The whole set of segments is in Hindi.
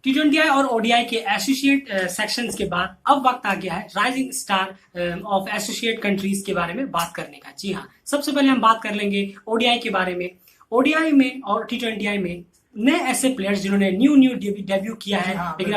T20I और ओडीआई के एसोसिएट सेक्शंस के बाद अब वक्त आ गया है rising star of associate countries के बारे में बात करने का। जी हाँ, सबसे पहले हम बात कर लेंगे ओडीआई के बारे में। ओडीआई में और T20I में नए ऐसे प्लेयर्स जिन्होंने न्यू डेब्यू किया है, लेकिन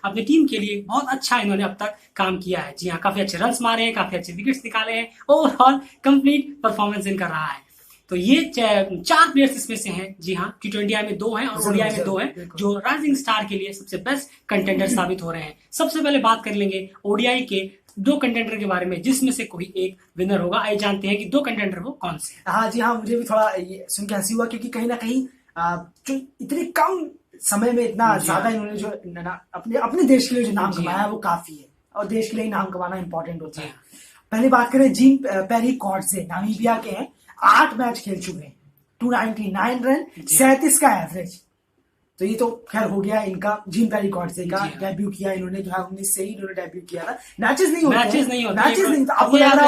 अपने टीम के लिए बहुत अच्छा इन्होंने अब तक काम किया है। जी हाँ, काफी अच्छे रन्स मारे हैं, काफी अच्छे विकेट्स निकाले हैं, ओवरऑल कंप्लीट परफॉर्मेंस इनका रहा है। तो ये चार प्लेयर्स इसमें से हैं। जी हाँ, T20I में 2 हैं और ओडीआई में 2 हैं जो राइजिंग स्टार के लिए सबसे बेस्ट कंटेंडर साबित हो रहे हैं। सबसे पहले बात कर लेंगे ओडीआई के 2 कंटेंडर के बारे में, जिसमें से कोई एक विनर होगा। आइए जानते हैं कि 2 कंटेंडर वो कौन से हैं। हाँ जी हाँ, मुझे भी थोड़ा ये सुन के हंसी हुआ, क्योंकि कहीं ना कहीं जो इतने कम समय में इतना ज्यादा इन्होंने जो अपने देश के लिए जो नाम कमाया है वो काफी है, और देश के लिए नाम कमाना इंपॉर्टेंट होता है। पहले बात करें जीन पेरी कॉर्डसे, नामीबिया के हैं, 8 मैच खेल चुके हैं, 299 रन, 37 का एवरेज। तो ये तो खैर हो गया इनका जीन पेरी कॉर्डसे का डेब्यू किया इन्होंने 2019 से ही इन्होंने डेब्यू किया था। मैचेस नहीं होते, आपको याद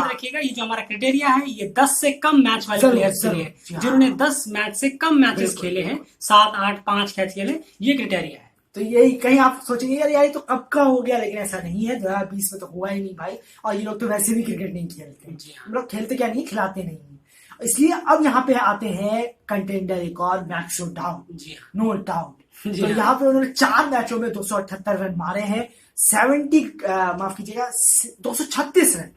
रखिएगा ये जो हमारा क्राइटेरिया है ये 10 से कम मैच वाले प्लेयर्स के लिए, जिन्होंने 10 मैच से कम मैचेस खेले हैं, 7, 8, 5 मैच खेले, ये क्राइटेरिया है। तो यही कहीं आप सोचेंगे यार ये तो कब का हो गया, लेकिन ऐसा नहीं है। 2020 में तो हुआ ही नहीं भाई, और ये लोग तो वैसे भी क्रिकेट नहीं खेलते, हम लोग खेलते क्या नहीं, खिलाते नहीं। इसलिए अब यहाँ पे आते हैं कंटेंडर एक और, मैक्सो डाउट, नो डाउट। तो यहाँ पे उन्होंने 4 मैचों में 278 रन मारे हैं, 236 रन,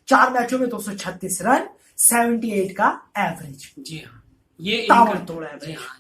4 मैचों में 236 रन, 78 का एवरेज। जी हाँ, ये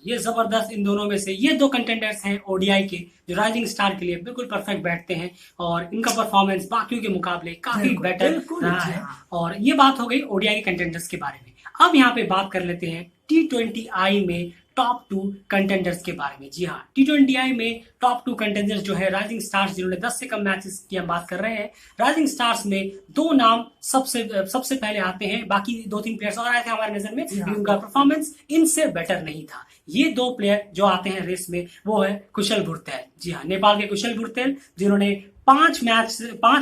ये जबरदस्त। इन दोनों में से ये 2 कंटेंडर्स हैं ओडीआई के, जो राइजिंग स्टार के लिए बिल्कुल परफेक्ट बैठते हैं, और इनका परफॉर्मेंस बाकियों के मुकाबले काफी बेटर रहा है। और ये बात हो गई ओडीआई के कंटेंडर्स के बारे में। अब यहाँ पे बात कर लेते हैं T20I में टॉप 2 कंटेंडर्स के बारे में। जी हाँ, T20I में टॉप 2 कंटेंडर्स जो है राइजिंग स्टार्स, जिन्होंने 10 से कम मैचेस की हम बात कर रहे हैं। राइजिंग स्टार्स में 2 नाम सबसे पहले आते हैं, बाकी 2-3 प्लेयर्स और आए थे हमारे नजर में, उनका परफॉर्मेच इनसे बेटर नहीं था। ये 2 प्लेयर जो आते हैं रेस में वो है कुशल भुरतेल। जी हाँ, नेपाल के कुशल भुरतेल, जिन्होंने 5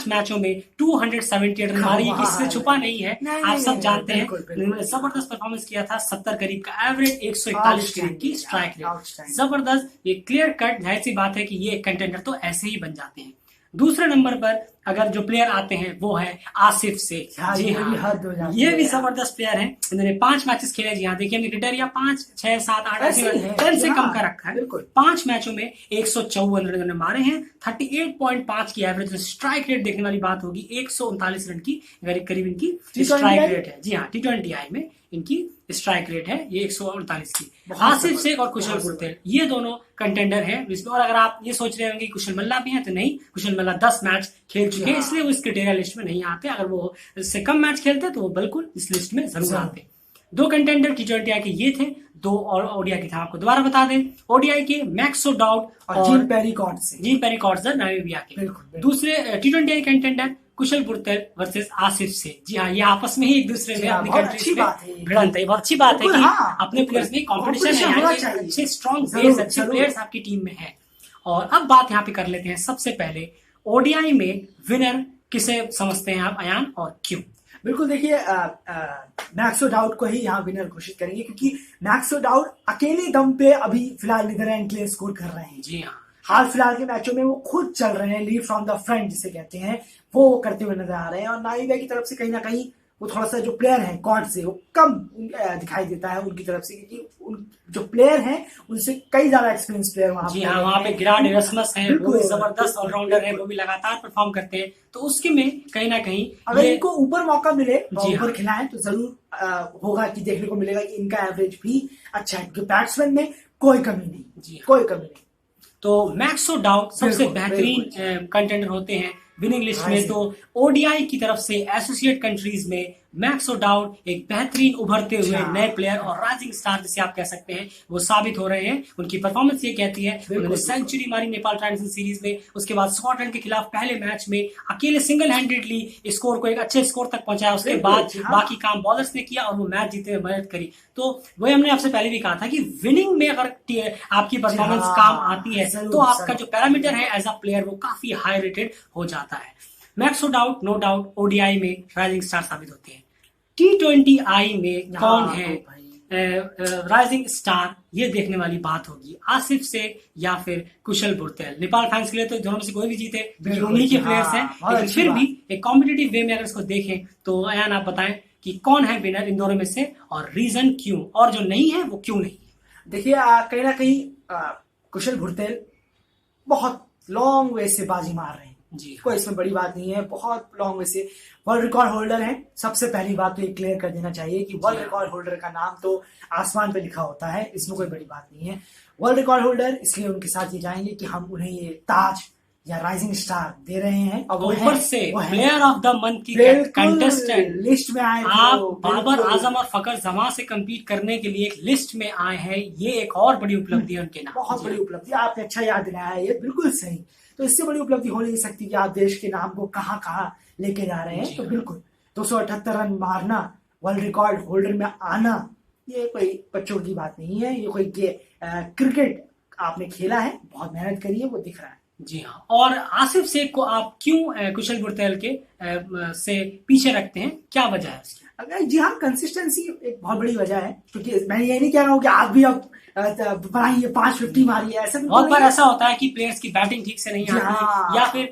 मैचों में 278 रन मारी। इससे छुपा नहीं है, आप सब जानते हैं। जबरदस्त परफॉर्मेंस किया था, 70 करीब का एवरेज, 141 करीब की स्ट्राइक रेट, जबरदस्त। ये क्लियर कट जाहिर सी बात है कि ये कंटेंडर तो ऐसे ही बन जाते हैं। दूसरे नंबर पर अगर जो प्लेयर आते हैं वो है आसिफ शेख। जी हाँ, ये भी जबरदस्त प्लेयर हैं। इन्होंने 5 मैचेस खेले। जी हाँ, देखिए हमने क्राइटेरिया 5, 6, 7, 8 10 से कम का रखा है। 5 मैचों में 154 रन मारे हैं, 38.5 की एवरेज। स्ट्राइक रेट देखने वाली बात होगी, 139 रन की करीब इनकी स्ट्राइक रेट है। जी हाँ, T20I में इनकी स्ट्राइक रेट है ये 139 की। आसिफ शेख और कुशल भुरतेल ये दोनों कंटेंडर हैं इसमें। और अगर आप ये सोच रहे होंगे कुशल मल्ला भी हैं, तो नहीं, कुशल मल्ला 10 मैच खेल चुके हैं, इसलिए वो इस क्राइटेरिया लिस्ट में नहीं आते। अगर वो इससे कम मैच खेलते तो वो बिल्कुल इस लिस्ट में जरूर आते। 2 कंटेंडर T20I के ये थे, 2 और ओडीआई के थे। आपको दोबारा बता दें, ओडीआई के मैक्सो डाउट और जीन पेरी कॉर्डसे नामीबिया के। दूसरे T20I कंटेंडर कुशल भुरतेल वर्सेस आसिफ से। जी हाँ, ये आपस में ही एक दूसरे में अपनी कंट्री में भिड़ंत है। बहुत अच्छी बात है कि अपने प्लेयर्स में कंपटीशन है, अच्छे स्ट्रॉन्ग प्लेयर्स, अच्छे प्लेयर्स आपकी टीम में है। और अब बात यहाँ पे कर लेते हैं सबसे पहले ओडीआई में विनर किसे समझते हैं आप अयान, और क्यों? बिल्कुल, देखिए मैक्सो डाउट को ही यहाँ विनर घोषित करेंगे, क्योंकि मैक्सो डाउट अकेले दम पे अभी फिलहाल नीदरलैंड के लिए स्कोर कर रहे हैं। जी हाँ, हाल फिलहाल के मैचों में वो खुद चल रहे हैं, लीड फ्रॉम द फ्रंट जिसे कहते हैं, वो करते हुए नजर आ रहे हैं। और नामीबिया की तरफ से कहीं ना कहीं वो थोड़ा सा जो प्लेयर है कॉर्ड से वो कम दिखाई देता है उनकी तरफ से, क्योंकि जो प्लेयर हैं उनसे कई ज्यादा एक्सपीरियंस प्लेयर वहां। जी हाँ, वहां पे गिराड एरसमस है, वो भी जबरदस्त ऑलराउंडर है, वो भी लगातार परफॉर्म करते हैं। तो उसके में कहीं ना कहीं अगर इनको ऊपर मौका मिले, ऊपर खिलाएं, तो जरूर होगा कि देखने को मिलेगा कि इनका एवरेज भी अच्छा है, क्योंकि बैट्समैन में कोई कमी नहीं, कोई कमी नहीं। तो मैक्सो डाउट सबसे बेहतरीन कंटेंडर होते हैं विनिंग लिस्ट में। तो ओडीआई की तरफ से एसोसिएट कंट्रीज में मैक्सो डाउट एक बेहतरीन उभरते हुए नए प्लेयर और राइजिंग स्टार जिसे आप कह सकते हैं वो साबित हो रहे हैं। उनकी परफॉर्मेंस ये कहती है, उन्होंने सेंचुरी मारी नेपाल टाइटंस सीरीज में, उसके बाद स्कॉटलैंड के खिलाफ पहले मैच में अकेले सिंगल हैंडेडली स्कोर को एक अच्छे स्कोर तक पहुंचाया, उसके बाद बाकी काम बॉलर्स ने किया और वो मैच जीतने में मदद करी। तो वही हमने आपसे पहले भी कहा था कि विनिंग में अगर आपकी परफॉर्मेंस काम आती है तो आपका जो पैरामीटर है एज अ प्लेयर वो काफी हाई रेटेड हो जाता है। मैक्सो डाउट नो डाउट ओडीआई में राइजिंग स्टार साबित होते हैं। T20I में कौन है राइजिंग स्टार ये देखने वाली बात होगी, आसिफ से या फिर कुशल बुरतेल। नेपाल फैंस के लिए तो दोनों में से कोई भी जीते, उन्हीं के प्लेयर्स हैं, लेकिन फिर भी एक कॉम्पिटिटिव वे में अगर इसको देखें तो अयान आप बताएं कि कौन है विनर इन दोनों में से और रीजन क्यों, और जो नहीं है वो क्यों नहीं है। देखिए कहीं ना कहीं कुशल बुरतेल बहुत लॉन्ग वे से बाजी मार रहे हैं जी, कोई इसमें बड़ी बात नहीं है, बहुत लॉन्ग वे से वर्ल्ड रिकॉर्ड होल्डर हैं। सबसे पहली बात तो ये क्लियर कर देना चाहिए कि वर्ल्ड रिकॉर्ड होल्डर का नाम तो आसमान पे लिखा होता है, इसमें कोई बड़ी बात नहीं है। वर्ल्ड रिकॉर्ड होल्डर, इसलिए उनके साथ ये जाएंगे कि हम उन्हें ये ताज या राइजिंग स्टार दे रहे हैं। और ऊपर से प्लेयर ऑफ द मंथ की कंटेस्टेंट लिस्ट में आए, आप बाबर आजम और फकर जमा से कम्पीट करने के लिए एक लिस्ट में आए हैं, ये एक और बड़ी उपलब्धि है उनके नाम। बहुत बड़ी उपलब्धि, आपने अच्छा याद दिलाया है, ये बिल्कुल सही। तो इससे बड़ी उपलब्धि हो नहीं सकती कि आप देश के नाम को कहाँ कहाँ लेके जा रहे हैं। तो बिल्कुल 278 रन मारना, वर्ल्ड रिकॉर्ड होल्डर में आना, ये कोई बच्चों की बात नहीं है। ये कोई क्रिकेट आपने खेला है, बहुत मेहनत करी है, वो दिख रहा है। जी हाँ। और आसिफ शेख को आप क्यों कुशल बुरतेल के से पीछे रखते हैं, क्या वजह है उसकी? अगर जी हाँ, कंसिस्टेंसी एक बहुत बड़ी वजह है, क्योंकि मैं ये नहीं कह रहा हूँ कि आप भी अब बनाइए 550 मारिए, ऐसा बहुत बार ऐसा होता है कि प्लेयर्स की बैटिंग ठीक से नहीं आती, या फिर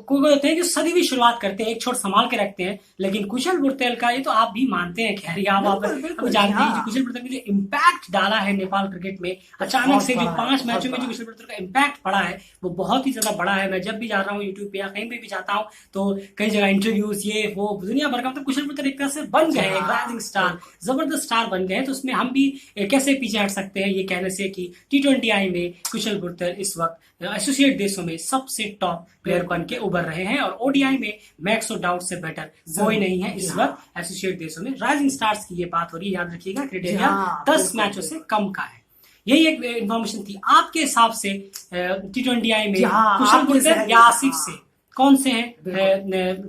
कोई होते हैं जो सदी भी शुरुआत करते हैं, एक छोट संभाल के रखते हैं, लेकिन कुशल बुरतेल का ये तो आप भी मानते हैं, खैर आप जानते हैं जो कुशल बुरतेल ने जो इम्पैक्ट डाला है नेपाल क्रिकेट में, अचानक से जो 5 मैचों में जो कुशल बुरतेल का इम्पैक्ट पड़ा है वो बहुत ही ज्यादा बड़ा है। मैं जब भी जा रहा हूँ यूट्यूब पे या कहीं पे भी जाता हूँ तो कई जगह इंटरव्यूज ये वो दुनिया भर का, मतलब कुशल बुरतेल एक तरह से बन गए हैं राइजिंग स्टार, जबरदस्त स्टार बन गए हैं। तो उसमें हम भी कैसे पीछे हट सकते हैं ये कहने से कि T20I में कुशल बुरतेल इस वक्त एसोसिएट देशों में सबसे टॉप प्लेयर बन के उभर रहे हैं, और ODI में मैक्स ऑफ डाउट से बेटर कोई नहीं है इस वक्त एसोसिएट देशों में। राइजिंग स्टार्स की ये बात हो रही है, याद रखिएगा, क्राइटेरिया 10 मैचों से कम का है। यही एक इन्फॉर्मेशन थी। आपके हिसाब से T20I में कुशल बुरतेल या आसिफ से कौन से हैं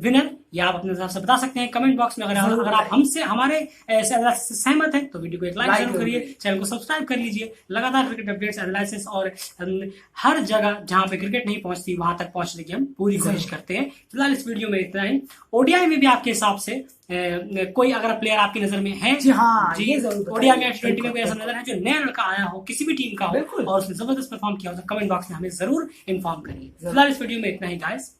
विनर, या आप अपने हिसाब से बता सकते हैं कमेंट बॉक्स में। अगर आप हमसे हमारे सहमत हैं तो वीडियो को एक लाइक जरूर करिए, चैनल को सब्सक्राइब कर लीजिए। लगातार क्रिकेट अपडेट्स, एनालिसिस और हर जगह जहां पे क्रिकेट नहीं पहुंचती वहां तक पहुंचने की हम पूरी कोशिश करते हैं। फिलहाल इस वीडियो में इतना ही। ODI में भी आपके हिसाब से कोई अगर प्लेयर आपकी नजर में है जी हाँ, जी, ODI में T20 में कोई ऐसा नजर है जो नया लड़का आया हो, किसी भी टीम का हो और उसने जबरदस्त परफॉर्म किया हो, तो कमेंट बॉक्स में हमें जरूर इन्फॉर्म करिए। फिलहाल इस वीडियो में इतना ही गाइस।